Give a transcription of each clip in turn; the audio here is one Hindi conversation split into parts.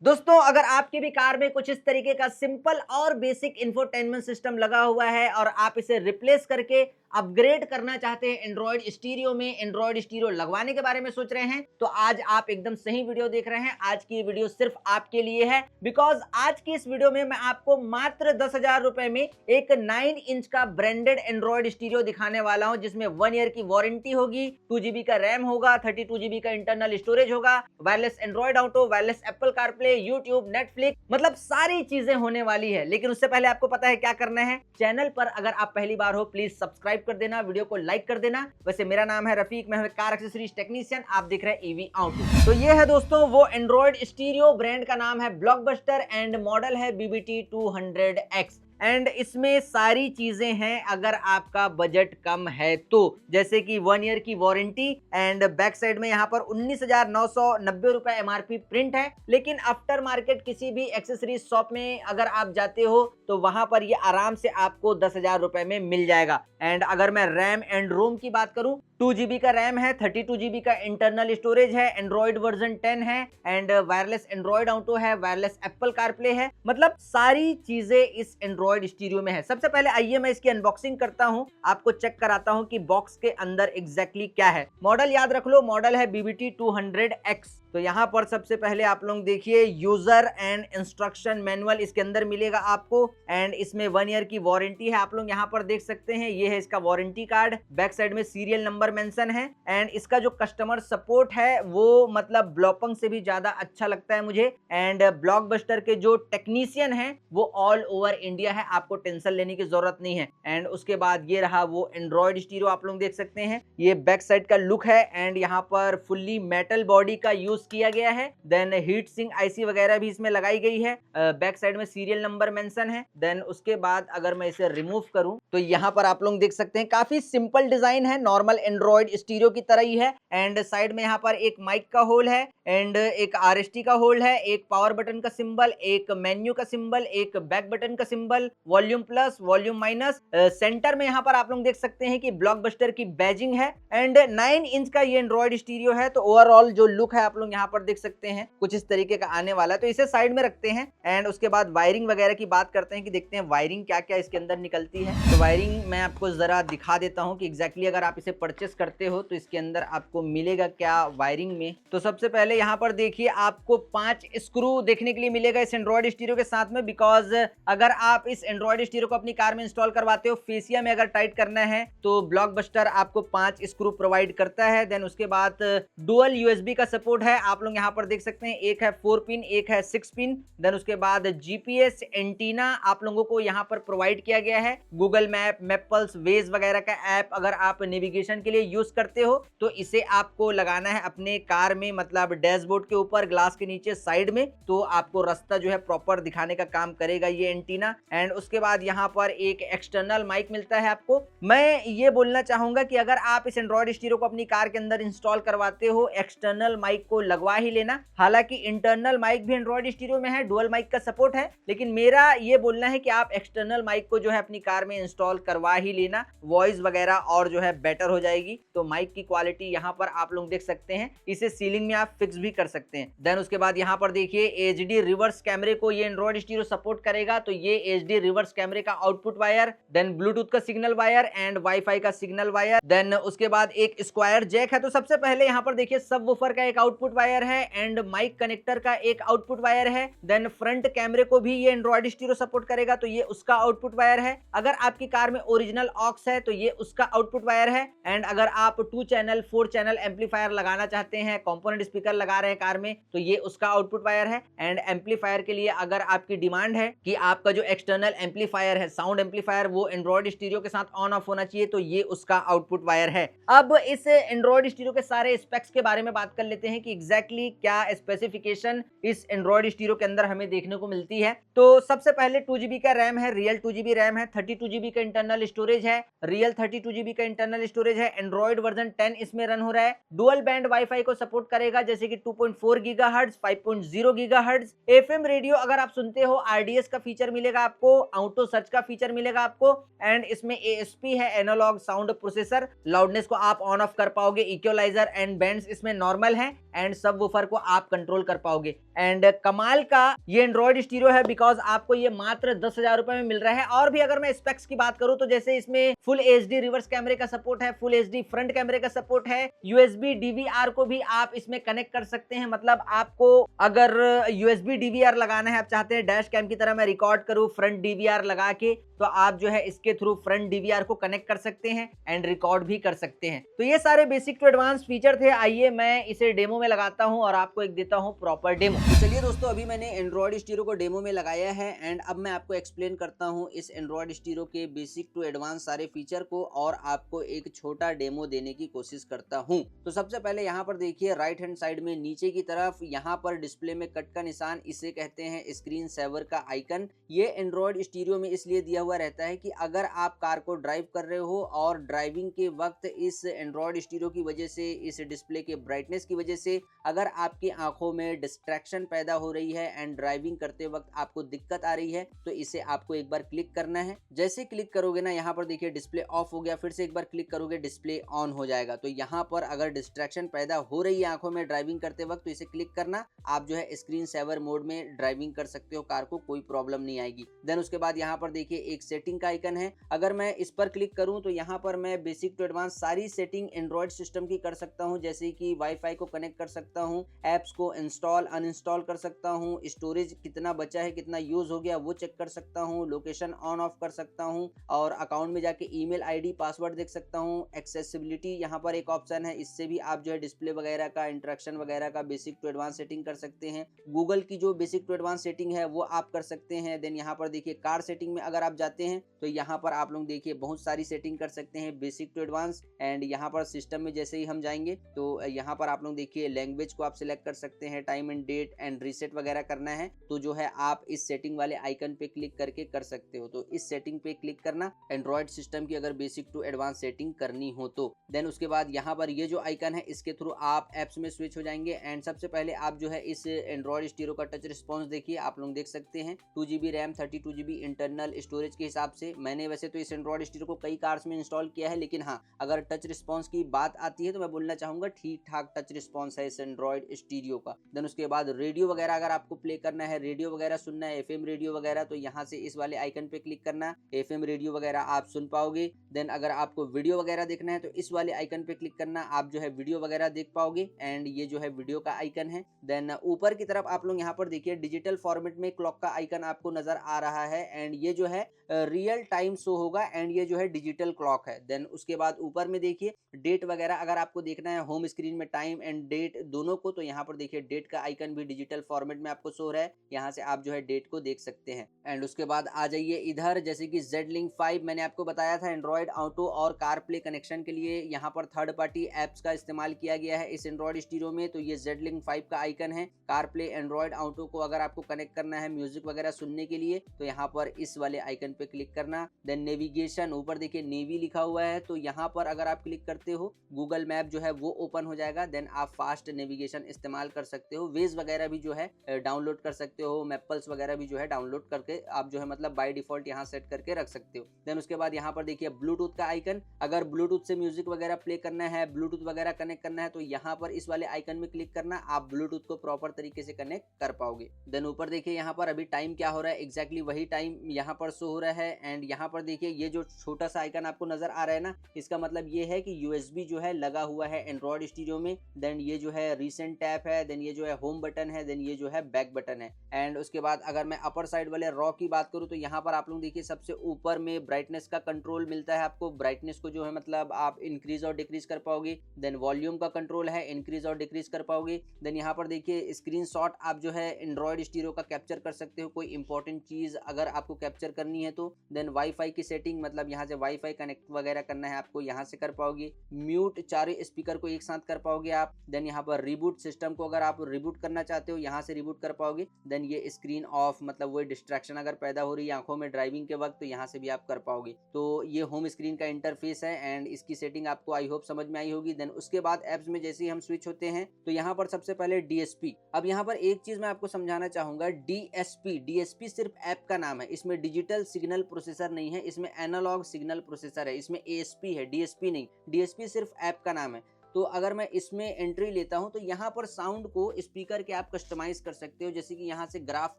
दोस्तों अगर आपकी भी कार में कुछ इस तरीके का सिंपल और बेसिक इंफोटेनमेंट सिस्टम लगा हुआ है और आप इसे रिप्लेस करके अपग्रेड करना चाहते हैं एंड्रॉइड स्टीरियो में, एंड्रॉइड स्टीरियो लगवाने के बारे में सोच रहे हैं, तो आज आप एकदम सही वीडियो देख रहे हैं। आज की ये वीडियो सिर्फ आपके लिए है, बिकॉज आज की इस वीडियो में मैं आपको मात्र 10,000 रुपए में एक 9 इंच का ब्रांडेड एंड्रॉइड स्टीरियो दिखाने वाला हूं, जिसमें 1 ईयर की वारंटी होगी, 2 GB का रैम होगा, 32 GB का इंटरनल स्टोरेज होगा, wireless Android auto, wireless Apple CarPlay, YouTube, Netflix, मतलब सारी चीजें होने वाली है। लेकिन उससे पहले आपको पता है क्या करना है। चैनल पर अगर आप पहली बार हो प्लीज सब्सक्राइब कर देना, वीडियो को लाइक कर देना। वैसे मेरा नाम है रफीक, मैं हूं कार एक्सेसरीज टेक्नीशियन, आप देख रहे हैं ईवी ऑटो। तो ये है दोस्तों वो एंड्रॉइड स्टीरियो, ब्रांड का नाम है ब्लॉकबस्टर एंड मॉडल है BBT 200X एंड इसमें सारी चीजें हैं अगर आपका बजट कम है तो, जैसे कि 1 ईयर की वारंटी एंड बैक साइड में यहाँ पर 19,990 रुपए MRP प्रिंट है। लेकिन आफ्टर मार्केट किसी भी एक्सेसरीज शॉप में अगर आप जाते हो तो वहां पर ये आराम से आपको 10,000 रुपए में मिल जाएगा। एंड अगर मैं रैम एंड रोम की बात करूं, 2 GB का रैम है, 32 GB का इंटरनल स्टोरेज है, एंड्रॉइड वर्जन 10 है एंड वायरलेस एंड्रॉइड ऑटो है, वायरलेस एप्पल कारप्ले है, मतलब सारी चीजें इस एंड्रॉइड स्टीरियो में है। सबसे पहले आइए मैं इसकी अनबॉक्सिंग करता हूं, आपको चेक कराता हूं कि बॉक्स के अंदर एग्जैक्टली क्या है। मॉडल याद रख लो, मॉडल है BBT 200X। तो यहाँ पर सबसे पहले आप लोग देखिए यूजर एंड इंस्ट्रक्शन मैनुअल इसके अंदर मिलेगा आपको एंड इसमें 1 ईयर की वारंटी है। आप लोग यहाँ पर देख सकते हैं, ये है इसका वारंटी कार्ड, बैक साइड में सीरियल नंबर मेंशन है एंड इसका जो कस्टमर सपोर्ट है वो मतलब ब्लॉपंग से भी ज्यादा अच्छा लगता है मुझे। एंड ब्लॉकबस्टर के जो टेक्नीशियन है वो ऑल ओवर इंडिया है, आपको टेंशन लेने की जरूरत नहीं है। एंड उसके बाद ये रहा वो एंड्रॉइड स्टीरियो, आप लोग देख सकते हैं, ये बैक साइड का लुक है एंड यहाँ पर फुल्ली मेटल बॉडी का यूज किया गया है। देन हीट सिंक IC वगैरह भी इसमें लगाई गई है, बैक साइड में सीरियल नंबर मेंशन है। देन उसके बाद अगर मैं इसे रिमूव करूं तो यहाँ पर आप लोग देख सकते हैं काफी सिंपल डिजाइन है, नॉर्मल एंड्रॉइड स्टीरियो की तरह ही है। एंड साइड में यहाँ पर एक माइक का होल है एंड एक RST का होल है, एक पावर बटन का सिंबल, एक मेन्यू का सिंबल, एक बैक बटन का symbol, volume plus, volume minus. Centre में यहाँ पर आप लोग देख सकते हैं कि ब्लॉकबस्टर की बैजिंग है एंड 9 इंच का ये एंड्रॉइड स्टीरियो है। तो ओवरऑल जो लुक है आप लोग यहाँ पर देख सकते हैं कुछ इस तरीके का आने वाला है। तो इसे साइड में रखते हैं एंड उसके बाद वायरिंग वगैरह की बात करते हैं कि देखते हैं वायरिंग क्या क्या इसके अंदर निकलती है। तो वायरिंग मैं आपको जरा दिखा देता हूँ कि एग्जैक्टली अगर आप इसे परचेस करते हो तो इसके अंदर आपको मिलेगा क्या वायरिंग में। तो सबसे पहले यहाँ पर देखिए आपको 5 स्क्रू देखने के लिए मिलेगा इस एंड्रॉइड स्टीरियो के साथ में, बिकॉज अगर आप इस एंड्रॉइड स्टीरियो को अपनी कार में इंस्टॉल करवाते हो, फेसिया में अगर टाइट करना है तो ब्लॉकबस्टर आपको 5 स्क्रू प्रोवाइड करता है। देन उसके बाद डुअल USB का सपोर्ट है, आप लोग यहाँ पर देख सकते हैं, एक है 4 पिन, एक है 6 पिन। देन उसके बाद GPS एंटीना आप लोगों को यहाँ पर प्रोवाइड किया गया है, गूगल मैप, मैपल्स, वेज वगैरह का ऐप अगर आप नेविगेशन के लिए यूज करते हो तो इसे आपको लगाना है अपने कार में, मतलब डैशबोर्ड के ऊपर, ग्लास के नीचे साइड में, तो आपको रास्ता जो है प्रॉपर दिखाने का काम करेगा ये एंटीना। एंड उसके बाद यहाँ पर एक एक्सटर्नल माइक मिलता है आपको। मैं ये बोलना चाहूंगा कि अगर आप इस एंड्रॉइड स्टीरियो को अपनी कार के अंदर इंस्टॉल करवाते हो, एक्सटर्नल माइक को लगवा ही लेना। हालांकि इंटरनल माइक भी एंड्रॉइड स्टीरियो में है, डुअल माइक का सपोर्ट है, लेकिन मेरा ये बोलना है कि आप एक्सटर्नल माइक को जो है अपनी कार में इंस्टॉल करवा ही लेना, वॉइस वगैरह और जो है बेटर हो जाएगी। तो माइक की क्वालिटी यहाँ पर आप लोग देख सकते हैं, इसे सीलिंग में आप फिक्स भी कर सकते हैं। देन उसके बाद यहाँ पर देखिए HD रिवर्स कैमरे को ये एंड्रॉइड स्टीरियो सपोर्ट करेगा, तो ये HD रिवर्स कैमरे का आउटपुट वायर, देन ब्लूटूथ का सिग्नल वायर एंड वाईफाई का सिग्नल वायर। देन उसके बाद एक स्क्वायर जैक है। तो सबसे पहले यहाँ पर देखिए सबवूफर का एक आउटपुट वायर है एंड माइक कनेक्टर का एक आउटपुट वायर है। देन फ्रंट कैमरे को भी ये एंड्रॉइड स्टीरियो सपोर्ट करेगा, तो ये उसका आउटपुट वायर है। अगर आपकी कार में ओरिजिनल ऑक्स है तो ये उसका आउटपुट वायर है। एंड अगर आप 2 चैनल 4 चैनल एम्पलीफायर लगाना चाहते हैं, कंपोनेंट स्पीकर लगा रहे हैं कार में, तो ये उसका आउटपुट वायर है। एंड एम्पलीफायर के लिए अगर आपकी डिमांड है कि आपका जो एक्सटर्नल एम्पलीफायर है, साउंड एम्पलीफायर, वो एंड्रॉइड स्टीरियो के साथ ऑन ऑफ होना चाहिए, तो ये उसका आउटपुट वायर है। अब इस एंड्रॉइड स्टीरियो के सारे स्पेक्स के बारे में बात कर लेते हैं कि एग्जैक्टली क्या स्पेसिफिकेशन इस एंड्रॉइड स्टीरियो के अंदर हमें देखने को मिलती है। तो सबसे पहले 2 GB का रैम है, रियल 2 GB रैम है, 32 GB का इंटरनल स्टोरेज है, रियल 32 GB का इंटरनल स्टोरेज है, एंड्रॉइड वर्जन 10 इसमें रन हो रहा है, डुअल बैंड वाईफाई को सपोर्ट करेगा, जैसे कि 2.4 GHz, 5.0 GHz, FM रेडियो अगर आप सुनते हो, RDS का फीचर मिलेगा आपको, ऑटो सर्च का फीचर मिलेगा आपको। एंड इसमें ASP है, एनालॉग साउंड प्रोसेसर, लाउडनेस को आप ऑन ऑफ कर पाओगे, इक्वलाइजर एंड बैंड्स इसमें नॉर्मल है। एंड एंड सब वूफर को आप कंट्रोल कर पाओगे। एंड कमाल का ये एंड्रॉइड स्टीरियो है बिकॉज आपको ये मात्र 10,000 रुपए में मिल रहा है। और भी अगर मैं स्पेक्स की बात करूं तो जैसे इसमें फुल एचडी रिवर्स कैमरे का सपोर्ट है, फुल एचडी फ्रंट कैमरे का सपोर्ट है, यूएसबी डीवीआर को भी आप इसमें कनेक्ट कर सकते हैं। मतलब आपको अगर यूएसबी डीवीआर लगाना है, आप चाहते हैं डैश कैम की तरह मैं रिकॉर्ड करूं फ्रंट डीवीआर लगा के, तो आप जो है इसके थ्रू फ्रंट डीवीआर को कनेक्ट कर सकते हैं एंड रिकॉर्ड भी कर सकते हैं। तो ये सारे बेसिक टू एडवांस फीचर थे। आइए मैं इसे डेमो में लगाता हूं और आपको एक देता हूं प्रॉपर डेमो। चलिए दोस्तों, अभी मैंने एंड्रॉइड स्टीरियो को डेमो में लगाया है एंड अब मैं आपको एक्सप्लेन करता हूं इस एंड्रॉइड स्टीरियो के बेसिक टू एडवांस सारे फीचर को और आपको एक छोटा डेमो देने की कोशिश करता हूं। तो सबसे पहले यहाँ पर देखिए राइट हैंड साइड में नीचे की तरफ यहाँ पर डिस्प्ले में कट का निशान, इसे कहते हैं स्क्रीन सेवर का आइकन। ये एंड्रॉइड स्टीरियो में इसलिए दिया हुआ रहता है कि अगर आप कार को ड्राइव कर रहे हो और ड्राइविंग के वक्त इस एंड्रॉइड स्टीरियो की वजह से, इस डिस्प्ले के ब्राइटनेस की वजह से अगर आपकी आंखों में डिस्ट्रैक्शन पैदा हो रही है एंड ड्राइविंग करते वक्त आपको दिक्कत आ रही है, तो इसे आपको एक बार क्लिक करना है। जैसे क्लिक करोगे ना, यहाँ पर देखिए डिस्प्ले ऑफ हो गया, फिर से एक बार क्लिक करोगे डिस्प्ले ऑन हो जाएगा। तो यहाँ पर अगर डिस्ट्रैक्शन पैदा हो रही है आंखों में ड्राइविंग करते वक्त, तो इसे क्लिक करना, आप जो है स्क्रीन सेवर मोड में ड्राइविंग कर सकते हो कार को, कोई प्रॉब्लम नहीं आएगी। देन उसके बाद यहाँ पर देखिए एक सेटिंग का आइकन है, अगर मैं इस पर क्लिक करूं तो यहाँ पर मैं बेसिक टू एडवांस सारी सेटिंग एंड्रॉइड सिस्टम की कर सकता हूं, जैसे कि वाईफाई को कनेक्ट कर सकता हूं, एप्स को इंस्टॉल अनइंस्टॉल कर सकता हूं, स्टोरेज कितना बचा है, कितना यूज हो गया वो चेक कर सकता हूं, लोकेशन ऑन ऑफ कर सकता हूं और अकाउंट में जाके ईमेल आईडी पासवर्ड देख सकता हूं। एक्सेसिबिलिटी यहाँ पर एक ऑप्शन है, इससे भी आप जो है डिस्प्ले वगैरह का, इंटरेक्शन वगैरह का बेसिक टू एडवांस सेटिंग कर सकते हैं। गूगल की जो बेसिक टू एडवांस सेटिंग है वो आप कर सकते हैं। देन यहाँ पर देखिए कार सेटिंग में अगर आप जाते हैं तो यहाँ पर आप लोग देखिए बहुत सारी सेटिंग कर सकते हैं बेसिक टू एडवांस। एंड यहाँ पर सिस्टम में जैसे ही हम जाएंगे तो यहाँ पर आप लोग देखिए लैंग्वेज को आप सिलेक्ट कर सकते हैं, time and date and reset वगैरह करना है तो जो है आप इस सेटिंग वाले आइकन पे क्लिक करके कर सकते हो। तो इस सेटिंग पे क्लिक करना एंड्रॉइड सिस्टम की अगर बेसिक टू एडवांस सेटिंग करनी हो तो। देन उसके बाद यहाँ पर ये जो आइकन है इसके थ्रू आप एप्स में स्विच हो जाएंगे। एंड सबसे पहले आप जो है इस एंड्रॉइड स्टीरियो का टच रिस्पॉन्स देखिए, आप लोग देख सकते हैं 2GB RAM 32GB internal storage के हिसाब से। मैंने वैसे तो इस एंड्रॉइड स्टीरियो को कई कार्स में इंस्टॉल किया है, लेकिन हाँ अगर टच रिस्पॉन्स की बात आती है तो मैं बोलना चाहूंगा ठीक ठाक टच रिस्पॉन्स है इस एंड्रॉइड स्टीरियो का। देन उसके बाद रेडियो वगैरह अगर आपको प्ले करना है, रेडियो वगैरह सुनना है, एफएम रेडियो वगैरह, तो यहाँ से इस वाले आइकन पे क्लिक करना, एफएम रेडियो वगैरह आप सुन पाओगे। देन अगर आपको वीडियो वगैरह देखना है तो इस वाले आइकन पे क्लिक करना, आप जो है वीडियो वगैरह देख पाओगे। एंड ये जो है वीडियो का आइकन है। देन ऊपर की तरफ आप लोग यहाँ पर देखिए डिजिटल फॉर्मेट में क्लॉक का आइकन आपको नजर आ रहा है एंड ये जो है रियल टाइम शो होगा एंड ये जो है डिजिटल क्लॉक है। देन उसके बाद ऊपर में देखिए डेट वगैरह अगर आपको देखना है होम स्क्रीन में टाइम एंड डेट दोनों को, तो यहाँ पर देखिए डेट का आइकन भी डिजिटल फॉर्मेट में आपको शो रहा है, यहाँ से आप जो है डेट को देख सकते हैं। एंड उसके बाद आ जाइए इधर, जैसे कि Z-Link 5 मैंने आपको बताया था एंड्रॉइड ऑटो और कार प्ले कनेक्शन के लिए यहाँ पर थर्ड पार्टी एप्स का इस्तेमाल किया गया है इस एंड्रॉइड स्टीरियो में। तो ये Z-Link 5 का आइकन है, कार प्ले एंड्रॉइड ऑटो को अगर आपको कनेक्ट करना है म्यूजिक वगैरह सुनने के लिए तो यहाँ पर इस वाले आइकन पे क्लिक करना। देन नेविगेशन, ऊपर देखिए नेवी लिखा हुआ है तो यहाँ पर अगर आप क्लिक करते हो गूगल मैप जो है वो ओपन हो जाएगा। देन आप फास्ट नेविगेशन इस्तेमाल कर सकते हो, वेज वगैरह भी जो है डाउनलोड कर सकते हो, मैपल्स वगैरह भी जो है डाउनलोड करके आप जो है मतलब बाय डिफॉल्ट यहाँ सेट करके रख सकते हो। देन उसके बाद यहाँ पर देखिए ब्लूटूथ का आइकन, अगर ब्लूटूथ से म्यूजिक वगैरह प्ले करना है, ब्लूटूथ वगैरह कनेक्ट करना है तो यहाँ पर इस वाले आइकन में क्लिक करना, आप ब्लूटूथ को प्रॉपर तरीके से कनेक्ट कर पाओगे। देन ऊपर देखिए यहाँ पर अभी टाइम क्या हो रहा है, एग्जैक्टली वही टाइम यहाँ पर शो हो रहा है। एंड यहाँ पर देखिए ये जो छोटा सा आइकन आपको नजर आ रहा है ना, इसका मतलब ये है कि यूएसबी जो है लगा हुआ है एंड्रॉइड स्टीरियो में। देन ये जो है रीसेंट टैप है, देन ये जो है होम बटन है, देन ये जो है बैक बटन है। एंड उसके बाद अगर मैं अपर साइड वाले रॉ की बात करूँ तो यहाँ पर आप लोग देखिए सबसे ऊपर में ब्राइटनेस का कंट्रोल मिलता है आपको, ब्राइटनेस को जो है मतलब आप इंक्रीज और डिक्रीज कर पाओगे। देन वॉल्यूम का कंट्रोल है, इंक्रीज और डिक्रीज कर पाओगे। देन यहाँ पर देखिए स्क्रीनशॉट आप जो है एंड्रॉइड स्टीरियो का कैप्चर कर सकते हो, कोई इंपॉर्टेंट चीज अगर आपको कैप्चर करनी है तो। देन वाईफाई की सेटिंग, मतलब यहाँ से वाईफाई कनेक्ट वगैरह करना है आपको, यहाँ से कर पाओगे। म्यूट चारों स्पीकर को एक साथ कर पाओगे आप। देन यहाँ पर रिबूट सिस्टम को अगर आप रिबूट करना चाहते हो यहाँ से रिबूट कर पाओगे। देन ये स्क्रीन ऑफ, मतलब वो डिस्ट्रैक्शन अगर पैदा हो रही है आंखों में ड्राइविंग के वक्त तो यहाँ से भी आप कर पाओगे। तो ये होम स्क्रीन का इंटरफेस है एंड इसकी सेटिंग आपको आई होप समझ में आई होगी। देन उसके बाद एप्स में जैसे ही हम स्विच होते हैं तो यहाँ पर सबसे पहले डीएसपी। अब यहाँ पर एक चीज मैं आपको समझाना चाहूंगा, डीएसपी सिर्फ ऐप का नाम है, इसमें डिजिटल सिग्नल प्रोसेसर नहीं है, इसमें एनालॉग सिग्नल प्रोसेसर है, इसमें एएसपी है, डीएसपी नहीं। डीएसपी सिर्फ ऐप का नाम है। तो अगर मैं इसमें एंट्री लेता हूं तो यहाँ पर साउंड को स्पीकर के आप कस्टमाइज कर सकते हो। जैसे कि यहाँ से ग्राफ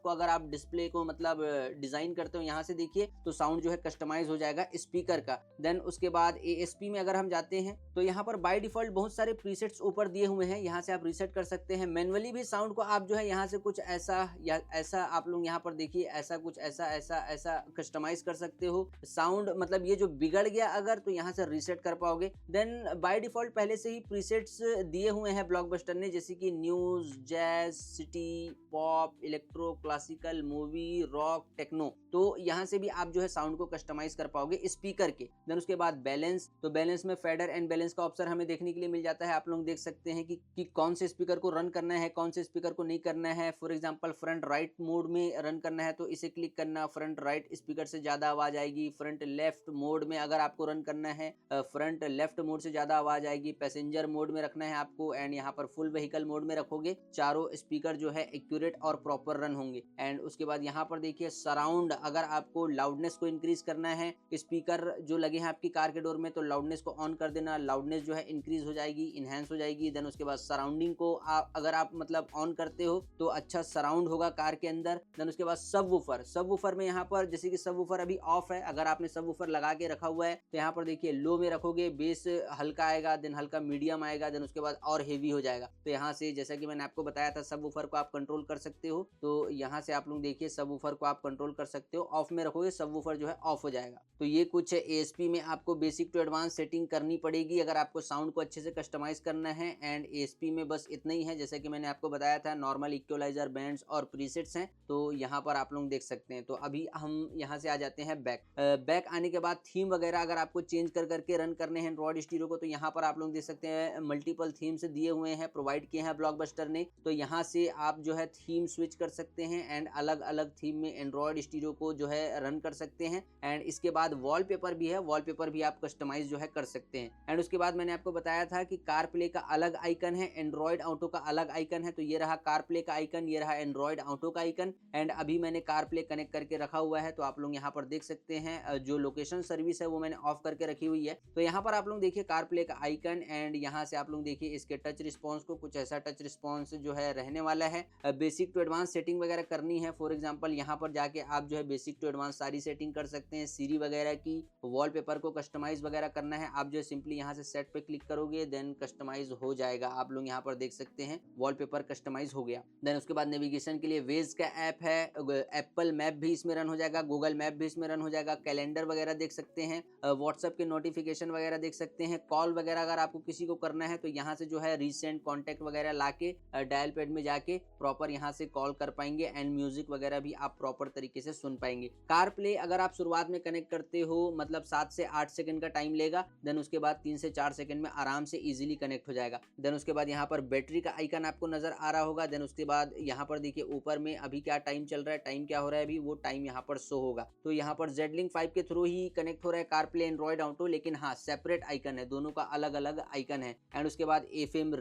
को अगर आप डिस्प्ले को मतलब डिजाइन करते हो, यहाँ से देखिए तो साउंड जो है कस्टमाइज हो जाएगा स्पीकर का। देन उसके बाद ASP में अगर हम जाते हैं तो यहाँ पर बाय डिफॉल्ट बहुत सारे प्रीसेट्स ऊपर दिए हुए हैं, यहाँ से आप रीसेट कर सकते हैं। मैनुअली भी साउंड को आप जो है यहाँ से कुछ ऐसा या ऐसा आप लोग यहाँ पर देखिए ऐसा कुछ ऐसा ऐसा ऐसा कस्टमाइज कर सकते हो। साउंड मतलब ये जो बिगड़ गया अगर तो यहाँ से रीसेट कर पाओगे। देन बाय डिफॉल्ट पहले से ही प्रीसेट्स दिए हुए हैं ब्लॉकबस्टर ने, जैसे कि news, jazz, city, pop, electro, classical, movie, rock, techno. तो यहाँ से भी आप जो है साउंड को कस्टमाइज कर पाओगे स्पीकर के। देन उसके बाद बैलेंस, तो बैलेंस में फेडर एंड बैलेंस का ऑप्शन हमें देखने के लिए मिल जाता है। आप लोग देख सकते हैं कि कौन से स्पीकर को रन करना है, कौन से स्पीकर को नहीं करना है। For example front right mode में रन करना है तो इसे क्लिक करना, फ्रंट राइट स्पीकर से ज्यादा आवाज आएगी। फ्रंट लेफ्ट मोड में अगर आपको रन करना है, फ्रंट लेफ्ट मोड से ज्यादा आवाज आएगी। पैसेंजर मोड में रखना है आपको एंड यहाँ पर फुल व्हीकल मोड में रखोगे, चारों स्पीकर जो है एक्यूरेट और प्रॉपर रन होंगे। एंड उसके बाद यहाँ पर देखिए सराउंड, अगर आपको लाउडनेस को इंक्रीज करना है, स्पीकर जो लगे हैं आपकी कार के डोर में तो लाउडनेस को ऑन कर देना, लाउडनेस जो है इंक्रीज हो जाएगी, इनहेंस हो जाएगी। देन उसके बाद सराउंडिंग को अगर आप मतलब ऑन करते हो तो अच्छा सराउंड होगा कार के अंदर। देन उसके बाद सबवूफर में यहाँ पर जैसे कि सबवूफर अभी ऑफ है, अगर आपने सबवूफर लगा के रखा हुआ है तो यहाँ पर देखिए लो में रखोगे, बेस हल्का आएगा, देन हल्का मीडियम आएगा, देन उसके बाद और हेवी हो जाएगा। तो यहाँ से जैसा कि मैंने आपको बताया था सबवूफर को आप कंट्रोल कर सकते हो, तो यहाँ से आप लोग देखिए सबवूफर को आप कंट्रोल कर सकते हो। ऑफ में रखोगे सबवूफर जो है ऑफ हो जाएगा। तो ये कुछ ASP में आपको बेसिक टू एडवांस सेटिंग करनी पड़ेगी अगर आपको साउंड को अच्छे से कस्टमाइज करना है। एंड ASP में बस इतना ही है, जैसा कि मैंने आपको बताया था नॉर्मल इक्वलाइजर, बैंड्स और प्रीसेट्स हैं, तो यहाँ पर आप लोग देख सकते हैं। तो अभी हम यहाँ से आ जाते हैं बैक आने के बाद थीम वगैरह अगर आपको चेंज कर करके रन करने हैं एंड्रॉइड स्टीरियो को तो यहाँ पर आप लोग देख सकते हैं मल्टीपल थीम्स दिए हुए हैं, प्रोवाइड किए हैं ब्लॉकबस्टर ने। तो यहाँ से आप जो है थीम स्विच कर सकते हैं एंड अलग अलग थीम में एंड्रॉइड स्टीरियो को जो है रन कर सकते हैं। एंड इसके बाद वॉलपेपर भी है, वॉलपेपर भी आप कस्टमाइज जो है कर सकते हैं। एंड उसके बाद मैंने आपको बताया था कि कार प्ले का अलग आइकन है, एंड्रॉइड ऑटो का अलग आइकन है। तो ये रहा कार प्ले का आइकन, ये रहा एंड्रॉइड ऑटो का आइकन। एंड अभी मैंने कार प्ले कनेक्ट करके रखा हुआ है, तो आप लोग यहाँ पर देख सकते हैं जो लोकेशन सर्विस है वो मैंने ऑफ करके रखी हुई है। तो यहाँ पर आप लोग देखिए कार प्ले का आइकन एंड यहाँ से आप लोग देखिए इसके टच रिस्पॉन्स को, कुछ ऐसा टच रिस्पॉन्स जो है रहने वाला है। बेसिक टू एडवांस सेटिंग वगैरह करनी है, फॉर एग्जांपल यहाँ पर जाके आप जो है बेसिक टू एडवांस सारी सेटिंग कर सकते हैं। सीरी वगैरह की, वॉलपेपर को कस्टमाइज वगैरह करना है, आप जो है सिंपली यहाँ से सेट पे क्लिक करोगे, देन कस्टमाइज हो जाएगा। आप लोग यहाँ पर देख सकते हैं वॉलपेपर कस्टमाइज हो गया। देन उसके बाद नेविगेशन के लिए वेज का ऐप है, एप्पल मैप भी इसमें रन हो जाएगा, गूगल मैप भी इसमें रन हो जाएगा, कैलेंडर वगैरह देख सकते हैं, व्हाट्सएप के नोटिफिकेशन वगैरह देख सकते हैं, कॉल वगैरह अगर आपको किसी को करना है तो यहाँ से जो है रिसेंट कॉन्टेक्ट वगैरह लाके डायल पैड में जाके प्रॉपर यहाँ से कॉल कर पाएंगे एंड म्यूजिक वगैरह भी आप प्रॉपर तरीके से सुन पाएंगे। कार प्ले अगर आप शुरुआत में कनेक्ट करते हो मतलब 7 से 8 सेकंड का टाइम लेगा, देन उसके बाद 3 से 4 सेकंड में आराम से इजीली कनेक्ट हो जाएगा। देन उसके बाद यहाँ पर बैटरी का आइकन आपको नजर आ रहा होगा। देन उसके बाद यहाँ पर देखिए ऊपर में अभी क्या टाइम चल रहा है, टाइम क्या हो रहा है अभी, वो टाइम यहाँ पर शो होगा। तो यहाँ पर Zlink 5 के थ्रू ही कनेक्ट हो रहा है कार प्ले एंड्रॉइड ऑटो, लेकिन हाँ सेपरेट आइकन है, दोनों का अलग अलग आइकन है। एंड उसके बाद FM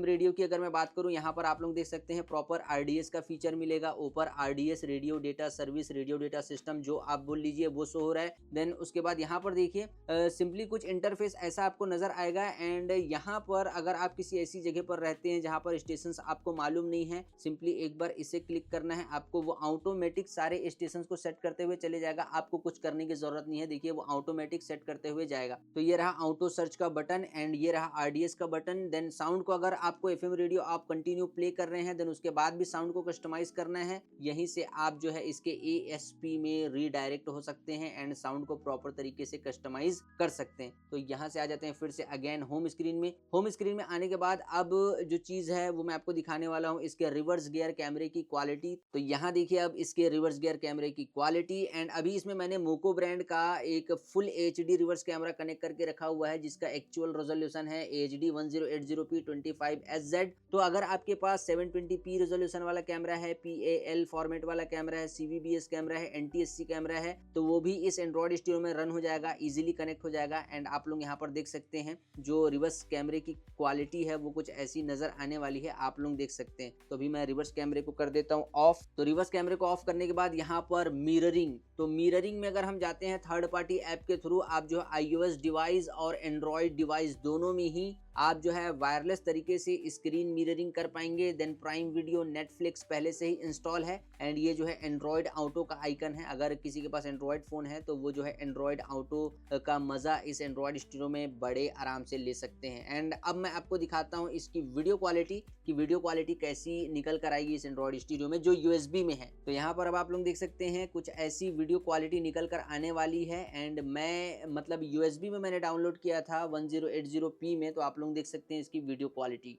रेडियो की अगर मैं बात करूं, यहाँ पर आप लोग देख सकते हैं प्रॉपर RDS का फीचर मिलेगा ऊपर, RDS radio data service, radio data system जो आप बोल लीजिए वो शो हो रहा है। देन उसके बाद यहाँ पर देखिए सिंपली कुछ इंटरफेस ऐसा आपको नजर आएगा। एंड यहाँ पर अगर आप किसी ऐसी जगह पर रहते हैं जहाँ पर स्टेशन आपको मालूम नहीं है, सिंपली एक बार इसे क्लिक करना है आपको, वो ऑटोमेटिक सारे स्टेशन को सेट करते हुए चले जाएगा, आपको कुछ करने की जरूरत नहीं है। देखिए वो ऑटोमेटिक सेट करते हुए जाएगा। तो ये रहा ऑटो सर्च का बटन एंड ये रहा RDS का बटन। देन साउंड को अगर आपको FM रेडियो आप कंटिन्यू प्ले कर रहे हैं, देन उसके बाद भी साउंड को कस्टमाइज करना है, यहीं से आप जो है इसके ASP में रीडायरेक्ट हो सकते हैं एंड साउंड को प्रॉपर तरीके से कस्टमाइज कर सकते हैं। तो यहाँ से आ जाते हैं फिर से अगेन होम स्क्रीन में आने के बाद अब जो चीज है वो मैं आपको दिखाने वाला हूँ, इसके रिवर्स गियर कैमरे की क्वालिटी। तो यहाँ देखिए अब इसके रिवर्स गियर कैमरे की क्वालिटी। एंड अभी इसमें मैंने मोको ब्रांड का एक full HD reverse camera connect करके रखा हुआ है, जिसका एक्चुअल रेजोल्यूशन है HD 1080p 25SZ। तो अगर आपके पास 720p रेजोल्यूशन वाला कैमरा है, PAL फॉर्मेट वाला कैमरा है, CVBS कैमरा है, NTSC कैमरा है, तो वो भी इस एंड्रॉइड स्टूडियो में रन हो जाएगा, इजीली कनेक्ट हो जाएगा। एंड आप लोग यहाँ पर देख सकते हैं जो रिवर्स कैमरे की क्वालिटी है वो कुछ ऐसी नजर आने वाली है, आप लोग देख सकते हैं। तो अभी मैं रिवर्स कैमरे को कर देता हूँ ऑफ। तो रिवर्स कैमरे को ऑफ करने के बाद यहाँ पर मिररिंग, तो मिररिंग में अगर हम जाते हैं थर्ड पार्टी ऐप के थ्रू, आप जो iOS डिवाइस और एंड्रॉइड डिवाइस दोनों में ही आप जो है वायरलेस तरीके से स्क्रीन मिररिंग कर पाएंगे। देन प्राइम वीडियो, नेटफ्लिक्स पहले से ही इंस्टॉल है एंड ये जो है एंड्रॉयड ऑटो का आइकन है। अगर किसी के पास एंड्रॉयड फोन है तो वो जो है एंड्रॉयड ऑटो का मजा इस एंड्रॉयड स्टीरियो में बड़े आराम से ले सकते हैं। एंड अब मैं आपको दिखाता हूँ इसकी वीडियो क्वालिटी कैसी निकल कर आएगी इस एंड्रॉयड स्टीरियो में जो यूएसबी में है। तो यहाँ पर अब आप लोग देख सकते हैं कुछ ऐसी वीडियो क्वालिटी निकल कर आने वाली है। एंड मैं मतलब यूएसबी में मैंने डाउनलोड किया था 1080p में, तो आप लोग देख सकते हैं इसकी वीडियो क्वालिटी।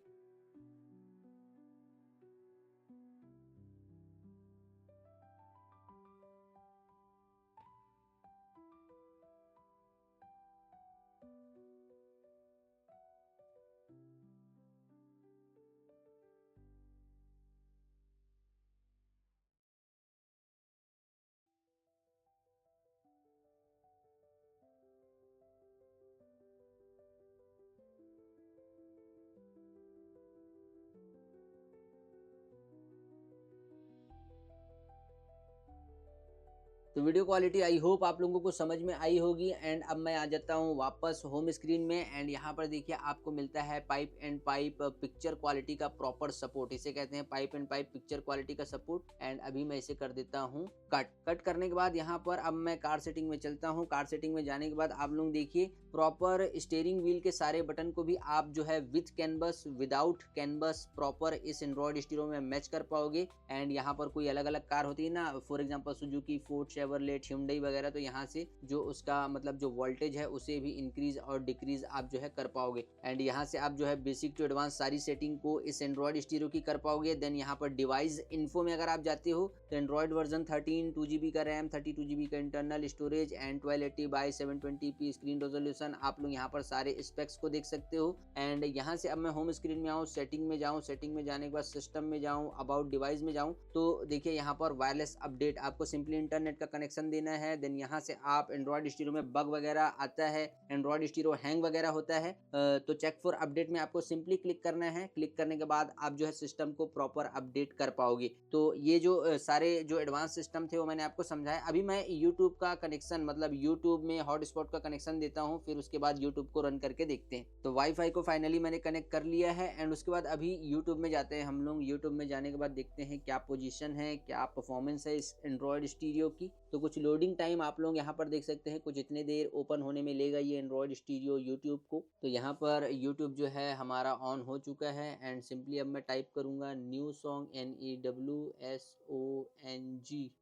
तो वीडियो क्वालिटी आई होप आप लोगों को समझ में आई होगी। एंड अब मैं आ जाता हूँ वापस होम स्क्रीन में। एंड यहाँ पर देखिए आपको मिलता है pipe and pipe picture quality का प्रॉपर सपोर्ट, इसे कहते हैं pipe and pipe picture quality का सपोर्ट। एंड अभी मैं इसे कर देता हूँ कट करने के बाद यहाँ पर अब मैं कार सेटिंग में चलता हूँ। कार सेटिंग में जाने के बाद आप लोग देखिए प्रॉपर स्टीयरिंग व्हील के सारे बटन को भी आप जो है with canvas without canvas proper इस एंड्रॉयड स्टीरियो में मैच कर पाओगे। एंड यहाँ पर कोई अलग अलग कार होती है ना, for example Suzuki, Ford, Chevrolet, hyundai वगैरह, तो यहाँ से जो उसका मतलब जो वोल्टेज है उसे भी इंक्रीज और डिक्रीज आप जो है कर पाओगे। एंड यहाँ से आप जो है बेसिक टू एडवांस सारी सेटिंग को इस एंड्रॉयड स्टीरियो की कर पाओगे। देन यहाँ पर डिवाइस इन्फो में अगर आप जाते हो तो एंड्रॉयड वर्जन 13, 2GB का रैम, 32GB का internal storage and 1280x720p screen resolution, आप लोग यहाँ पर सारे स्पेक्स को देख सकते हो। एंड यहाँ से अब मैं होम स्क्रीन में आऊँ, सेटिंग में जाऊँ, सेटिंग में जाने के बाद सिस्टम में जाऊँ, अबाउट डिवाइस में जाऊँ, तो देखिए यहाँ पर वायरलेस अपडेट, आपको सिंपली इंटरनेट का कनेक्शन देना है। देन यहाँ से आप एंड्रॉयड स्टीरियो में बग वगैरह आता है, एंड्रॉयड स्टीरियो हैंग वगैरह होता है, तो चेक फॉर अपडेट में आपको सिंपली क्लिक करना है। क्लिक करने के बाद आप जो है सिस्टम को प्रॉपर अपडेट कर पाओगे। तो ये जो सारे जो एडवांस सिस्टम थे वो मैंने आपको समझाया। अभी मैं यूट्यूब का कनेक्शन मतलब यूट्यूब में हॉटस्पॉट का कनेक्शन देता हूँ, फिर उसके बाद यूट्यूब को रन करके देखते हैं। तो वाईफाई को फाइनली मैंने कनेक्ट कर लिया है। एंड उसके बाद अभी यूट्यूब में जाते हैं हम लोग। यूट्यूब में जाने के बाद देखते हैं क्या पोजीशन है, क्या परफॉर्मेंस है इस एंड्रॉयड स्टीरियो की। तो कुछ लोडिंग टाइम आप लोग यहाँ पर देख सकते हैं, कुछ इतने देर ओपन होने में लेगा ये एंड्रॉयड स्टीरियो यूट्यूब को। तो यहाँ पर यूट्यूब जो है हमारा ऑन हो चुका है। एंड सिंपली अब मैं टाइप करूँगा new song, NEWSONG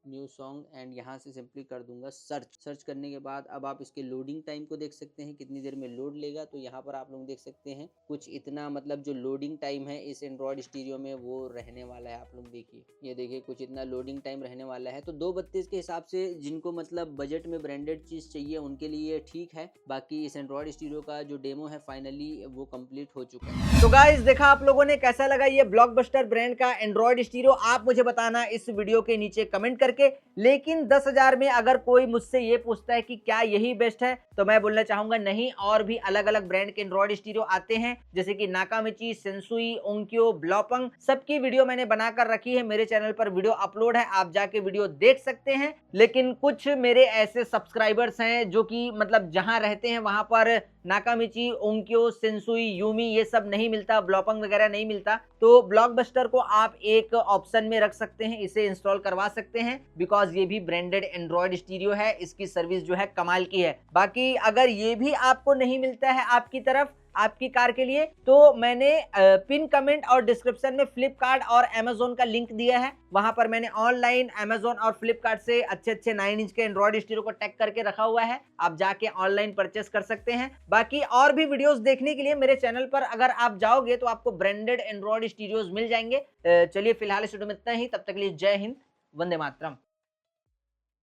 new song, and यहाँ से सिंपली कर दूंगा सर्च करने के बाद अब आप इसके लोडिंग टाइम को देख सकते हैं कितनी देर में लोड लेगा। तो यहाँ पर आप लोग देख सकते हैं कुछ इतना मतलब जो लोडिंग टाइम है इस एंड्रॉयड स्टीरियो में वो रहने वाला है। आप लोग देखिए, ये देखिए कुछ इतना लोडिंग टाइम रहने वाला है। तो 232 के हिसाब से जिनको मतलब बजट में ब्रांडेड चीज चाहिए उनके लिए ठीक है। बाकी इस एंड्रॉयड स्टीरियो का जो डेमो है फाइनली वो कंप्लीट हो चुका है। तो गाइस देखा आप लोगों ने, कैसा लगा ये ब्लॉकबस्टर ब्रांड का एंड्रॉयड स्टीरियो, आप मुझे बताना इस वीडियो के नीचे कमेंट करके। लेकिन 10,000 में अगर कोई मुझसे ये पूछता है कि क्या यही बेस्ट है, तो मैं बोलना चाहूंगा नहीं, और भी अलग अलग ब्रांड के एंड्रॉयड स्टीरियो आते हैं जैसे कि नाकामिची, सेंसुई, ओंक्यो, ब्लॉपंग, सबकी वीडियो मैंने बनाकर रखी है। मेरे चैनल पर वीडियो अपलोड है, आप जाके वीडियो देख सकते हैं। लेकिन कुछ मेरे ऐसे सब्सक्राइबर्स हैं जो कि मतलब जहां रहते हैं वहां पर नाकामिची, ओंक्यो, सेंसुई, यूमी ये सब नहीं मिलता, ब्लॉपंग वगैरह नहीं मिलता। तो ब्लॉकबस्टर को आप एक ऑप्शन में रख सकते हैं, इसे इंस्टॉल करवा सकते हैं, बिकॉज ये भी ब्रांडेड एंड्रॉयड स्टीरियो है, इसकी सर्विस जो है कमाल की है। बाकी अगर ये भी आपको नहीं मिलता है आपकी तरफ आपकी कार के लिए, तो मैंने पिन कमेंट और डिस्क्रिप्शन में फ्लिपकार्ट और अमेजोन का लिंक दिया है। वहां पर मैंने ऑनलाइन अमेजोन और फ्लिपकार्ट से अच्छे 9 इंच के एंड्रॉयड स्टीरियो को टैग करके रखा हुआ है, आप जाके ऑनलाइन परचेस कर सकते हैं। बाकी और भी वीडियोस देखने के लिए मेरे चैनल पर अगर आप जाओगे तो आपको ब्रांडेड एंड्रॉयड स्टीरियोज मिल जाएंगे। चलिए फिलहाल इस वीडियो में इतना ही, तब तक के लिए जय हिंद, वंदे मातरम।